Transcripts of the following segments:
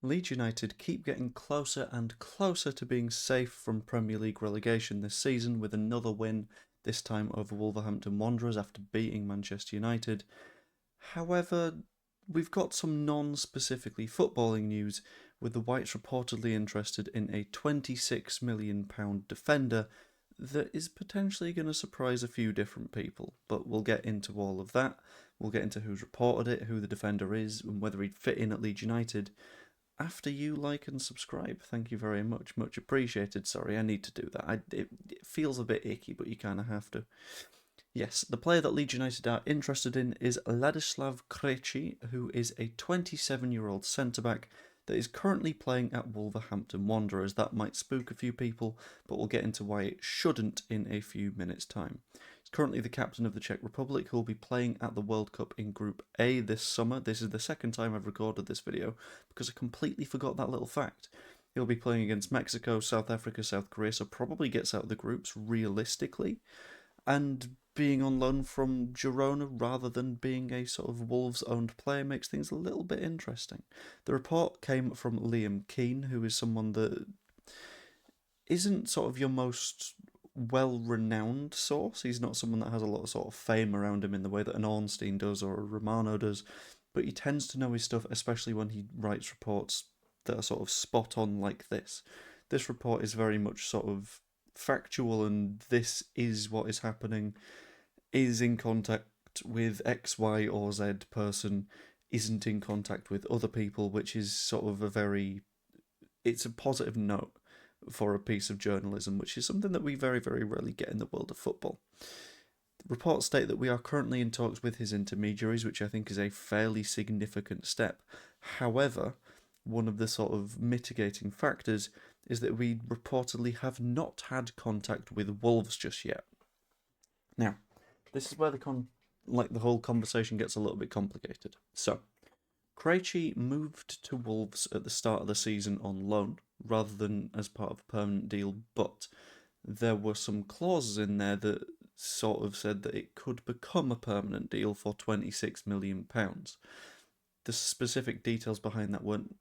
Leeds United keep getting closer and closer to being safe from Premier League relegation this season with another win, this time over Wolverhampton Wanderers after beating Manchester United. However, we've got some non-specifically footballing news, with the Whites reportedly interested in a £26 million defender that is potentially going to surprise a few different people, but we'll get into all of that. We'll get into who's reported it, who the defender is, and whether he'd fit in at Leeds United after you like and subscribe. Thank you very much. Much appreciated. Sorry, I need to do that. It feels a bit icky, but you kind of have to. Yes, the player that Leeds United are interested in is Ladislav Creeche, who is a 27-year-old centre-back that is currently playing at Wolverhampton Wanderers. That might spook a few people, but we'll get into why it shouldn't in a few minutes' time. He's currently the captain of the Czech Republic, who will be playing at the World Cup in Group A this summer. This is the second time I've recorded this video, because I completely forgot that little fact. He'll be playing against Mexico, South Africa, South Korea, so probably gets out of the groups realistically. And being on loan from Girona rather than being a sort of Wolves-owned player makes things a little bit interesting. The report came from Liam Keane, who is someone that isn't sort of your most well-renowned source. He's not someone that has a lot of sort of fame around him in the way that an Ornstein does or a Romano does, but he tends to know his stuff, especially when he writes reports that are sort of spot on like this. This report is very much sort of factual, and this is what is happening, is in contact with X, Y, or Z person, isn't in contact with other people, which is sort of it's a positive note for a piece of journalism, which is something that we very, very rarely get in the world of football. Reports state that we are currently in talks with his intermediaries, which I think is a fairly significant step. However, one of the sort of mitigating factors is that we reportedly have not had contact with Wolves just yet. Now, this is where the whole conversation gets a little bit complicated. So, Creeche moved to Wolves at the start of the season on loan, rather than as part of a permanent deal, but there were some clauses in there that sort of said that it could become a permanent deal for £26 million. The specific details behind that weren't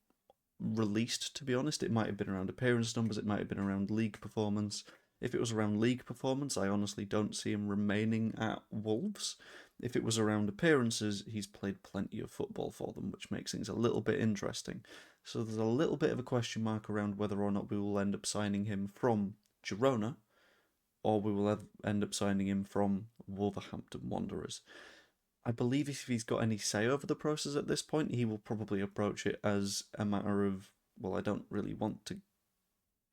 released, to be honest. It might have been around appearance numbers, it might have been around league performance. If it was around league performance, I honestly don't see him remaining at Wolves. If it was around appearances, he's played plenty of football for them, which makes things a little bit interesting. So there's a little bit of a question mark around whether or not we will end up signing him from Girona, or we will end up signing him from Wolverhampton Wanderers. I believe if he's got any say over the process at this point, he will probably approach it as a matter of, well, I don't really want to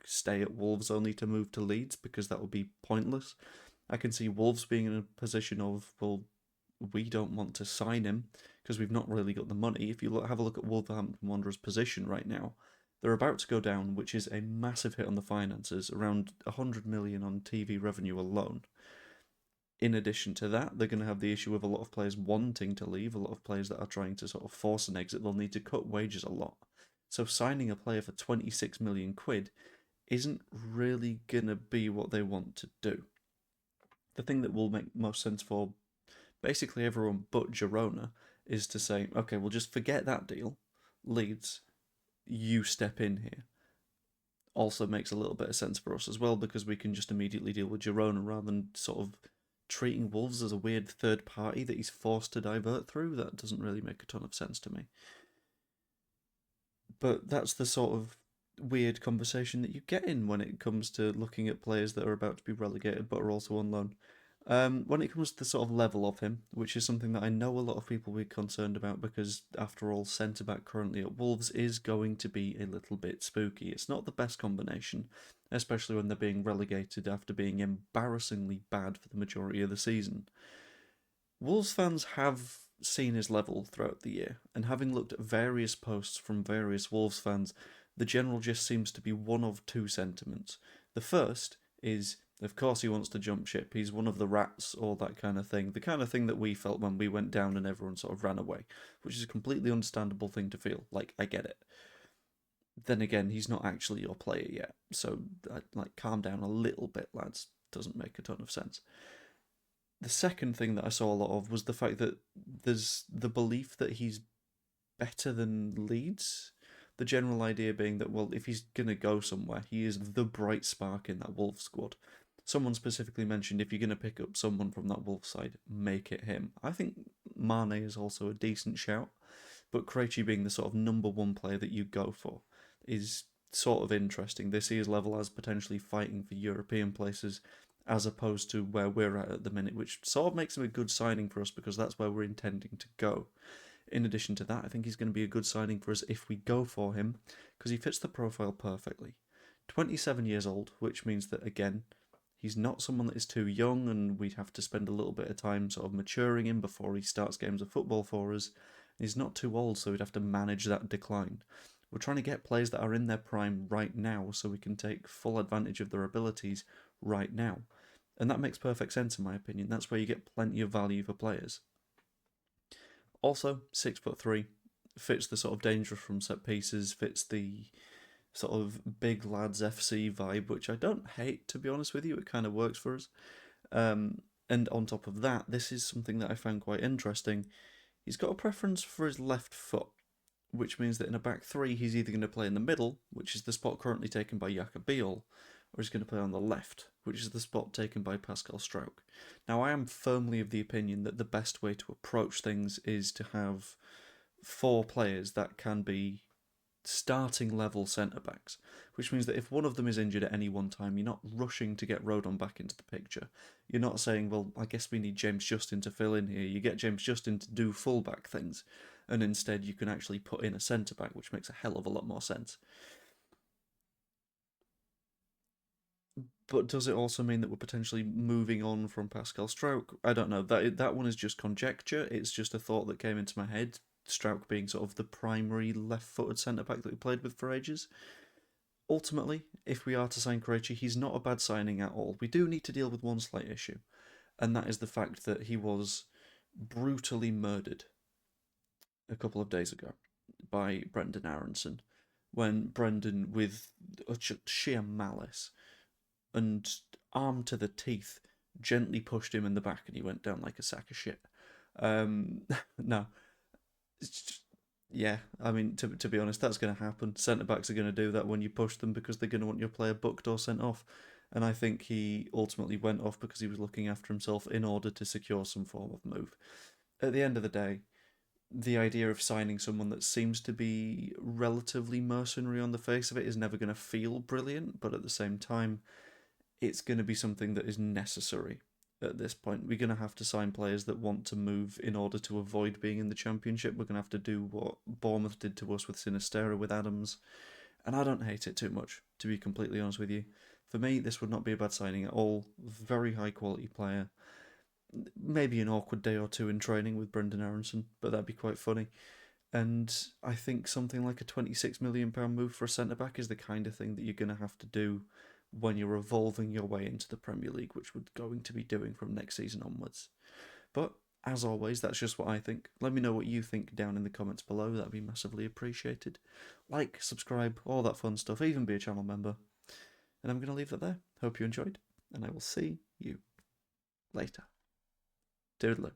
stay at Wolves only to move to Leeds, because that would be pointless. I can see Wolves being in a position of, well, we don't want to sign him because we've not really got the money. If you have a look at Wolverhampton Wanderers' position right now, they're about to go down, which is a massive hit on the finances, around 100 million on TV revenue alone. In addition to that, they're going to have the issue of a lot of players wanting to leave, a lot of players that are trying to sort of force an exit. They'll need to cut wages a lot. So signing a player for 26 million quid isn't really going to be what they want to do. The thing that will make most sense for basically everyone but Girona is to say, okay, we'll just forget that deal. Leeds, you step in here. Also makes a little bit of sense for us as well, because we can just immediately deal with Girona rather than sort of treating Wolves as a weird third party that he's forced to divert through. That doesn't really make a ton of sense to me. But that's the sort of weird conversation that you get in when it comes to looking at players that are about to be relegated but are also on loan. When it comes to the sort of level of him, which is something that I know a lot of people will be concerned about, because after all, centre-back currently at Wolves is going to be a little bit spooky. It's not the best combination, especially when they're being relegated after being embarrassingly bad for the majority of the season. Wolves fans have seen his level throughout the year, and having looked at various posts from various Wolves fans, the general gist seems to be one of two sentiments. The first is, of course he wants to jump ship, he's one of the rats, or that kind of thing. The kind of thing that we felt when we went down and everyone sort of ran away, which is a completely understandable thing to feel. Like, I get it. Then again, he's not actually your player yet, so calm down a little bit, lads. Doesn't make a ton of sense. The second thing that I saw a lot of was the fact that there's the belief that he's better than Leeds, The general idea being that, well, if he's going to go somewhere, he is the bright spark in that Wolves squad. Someone specifically mentioned if you're going to pick up someone from that Wolves side, make it him. I think Mane is also a decent shout, but Creeche being the sort of number one player that you go for is sort of interesting. They see his level as potentially fighting for European places as opposed to where we're at the minute, which sort of makes him a good signing for us because that's where we're intending to go. In addition to that, I think he's going to be a good signing for us if we go for him because he fits the profile perfectly. 27 years old, which means that, again, he's not someone that is too young and we'd have to spend a little bit of time sort of maturing him before he starts games of football for us. He's not too old, so we'd have to manage that decline. We're trying to get players that are in their prime right now so we can take full advantage of their abilities right now. And that makes perfect sense in my opinion. That's where you get plenty of value for players. Also, 6'3", fits the sort of dangerous from set pieces, fits the sort of big lads FC vibe, which I don't hate, to be honest with you. It kind of works for us. And on top of that, this is something that I found quite interesting. He's got a preference for his left foot, which means that in a back three, he's either going to play in the middle, which is the spot currently taken by Jakobiol, or he's going to play on the left, which is the spot taken by Pascal Struijk. Now, I am firmly of the opinion that the best way to approach things is to have 4 players that can be starting level centre-backs, which means that if one of them is injured at any one time, you're not rushing to get Rodon back into the picture. You're not saying, well, I guess we need James Justin to fill in here. You get James Justin to do full-back things, and instead you can actually put in a centre-back, which makes a hell of a lot more sense. But does it also mean that we're potentially moving on from Pascal Struijk? I don't know. That one is just conjecture. It's just a thought that came into my head. Struijk being sort of the primary left-footed centre-back that we played with for ages. Ultimately, if we are to sign Creeche, he's not a bad signing at all. We do need to deal with one slight issue, and that is the fact that he was brutally murdered a couple of days ago by Brendan Aronson, when Brendan, with sheer malice and armed to the teeth, gently pushed him in the back and he went down like a sack of shit. No, it's just, yeah, I mean, to be honest, that's going to happen. Centre-backs are going to do that when you push them because they're going to want your player booked or sent off. And I think he ultimately went off because he was looking after himself in order to secure some form of move. At the end of the day, the idea of signing someone that seems to be relatively mercenary on the face of it is never going to feel brilliant, but at the same time, it's going to be something that is necessary at this point. We're going to have to sign players that want to move in order to avoid being in the Championship. We're going to have to do what Bournemouth did to us with Sinistera, with Adams, and I don't hate it too much, to be completely honest with you. For me, this would not be a bad signing at all. Very high quality player. Maybe an awkward day or two in training with Brendan Aronson, but that'd be quite funny. And I think something like a £26 million move for a centre-back is the kind of thing that you're going to have to do when you're evolving your way into the Premier League, which we're going to be doing from next season onwards. But, as always, that's just what I think. Let me know what you think down in the comments below. That'd be massively appreciated. Like, subscribe, all that fun stuff, even be a channel member. And I'm going to leave that there. Hope you enjoyed, and I will see you later. Toodaloo.